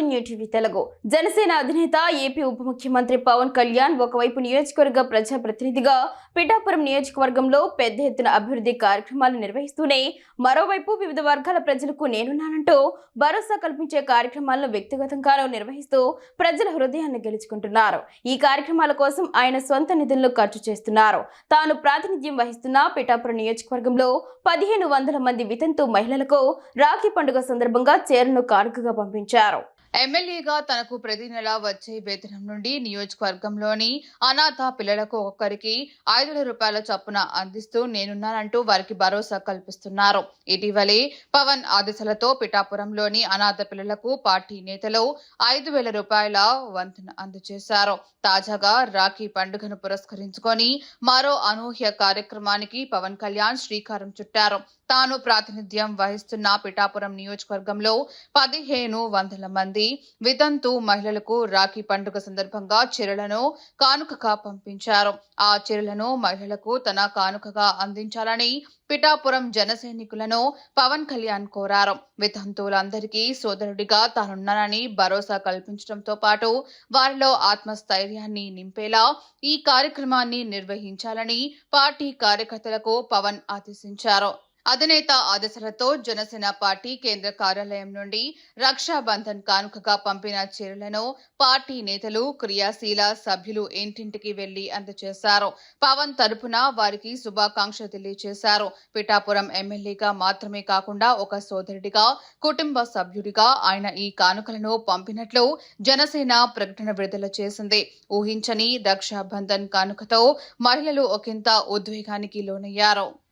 New TV Telugu. Janasena అధినేత AP ఉప ముఖ్యమంత్రి పవన్ కళ్యాణ్ ఒకవైపు నియోజకవర్గ ప్రజాప్రతినిధిగా పిఠాపురం నియోజకవర్గంలో పెద్ద ఎత్తున అభివృద్ధి కార్యక్రమాలు నిర్వహిస్తూనే మరోవైపు వివిధ వర్గాల ప్రజలకు నేనున్నానంటూ భరోసా కల్పించే కార్యక్రమాలను వ్యక్తిగతంగానూ నిర్వహిస్తూ ప్రజల హృదయాన్ని గెలుచుకుంటున్నారు. ఈ కార్యక్రమాల కోసం ఆయన సొంత నిధులను ఖర్చు చేస్తున్నారు. తాను ప్రాతినిధ్యం వహిస్తున్న పిఠాపురం నియోజకవర్గంలో 1500 మంది వితంతు మహిళలకు రాఖీ పండుగ సందర్భంగా చీరను కానుకగా పంపించారు. ఎమ్మెల్యేగా తనకు ప్రతి నెల వచ్చే వేతనం నుండి నియోజకవర్గంలోని అనాథ పిల్లలకు ఒక్కొక్కరికి 5,000 రూపాయల చొప్పున అందిస్తూ నేనున్నానంటూ వారికి భరోసా కల్పిస్తున్నారు. ఇటీవలే పవన్ ఆదేశాలతో పిఠాపురంలోని అనాథ పిల్లలకు పార్టీ నేతలు 5,000 రూపాయల వంతున అందజేశారు. తాజాగా రాఖీ పండుగను పురస్కరించుకొని మరో అనూహ్య కార్యక్రమానికి పవన్ కళ్యాణ్ శ్రీకారం చుట్టారు. తాను ప్రాతినిధ్యం వహిస్తున్న పిఠాపురం నియోజకవర్గంలో 1500 మంది వితంతు మహిళలకు రాఖీ పండుగ సందర్భంగా చీరలను కానుకగా పంపించారు. ఆ చీరలను మహిళలకు తన కానుకగా అందించాలని పిఠాపురం జన సైనికులను పవన్ కళ్యాణ్ కోరారు. వితంతువులందరికీ సోదరుడిగా తానున్నానని భరోసా కల్పించడంతో పాటు వారిలో ఆత్మస్థైర్యాన్ని నింపేలా ఈ కార్యక్రమాన్ని నిర్వహించాలని పార్టీ కార్యకర్తలకు పవన్ ఆదేశించారు. అధినేత ఆదేశాలతో జనసేన పార్టీ కేంద్ర కార్యాలయం నుండి రక్షాబంధన్ కానుకగా పంపిన చీరలను పార్టీ నేతలు, క్రియాశీల సభ్యులు ఇంటింటికి వెళ్లి అందజేశారు. పవన్ తరపున వారికి శుభాకాంక్షలు తెలియజేశారు. పిఠాపురం ఎమ్మెల్యేగా మాత్రమే కాకుండా ఒక సోదరుడిగా, కుటుంబ సభ్యుడిగా ఆయన ఈ కానుకలను పంపినట్లు జనసేన ప్రకటన విడుదల చేసింది. ఊహించని రక్షాబంధన్ కానుకతో మహిళలు ఒకంత ఉద్వేగానికి లోనయ్యారు.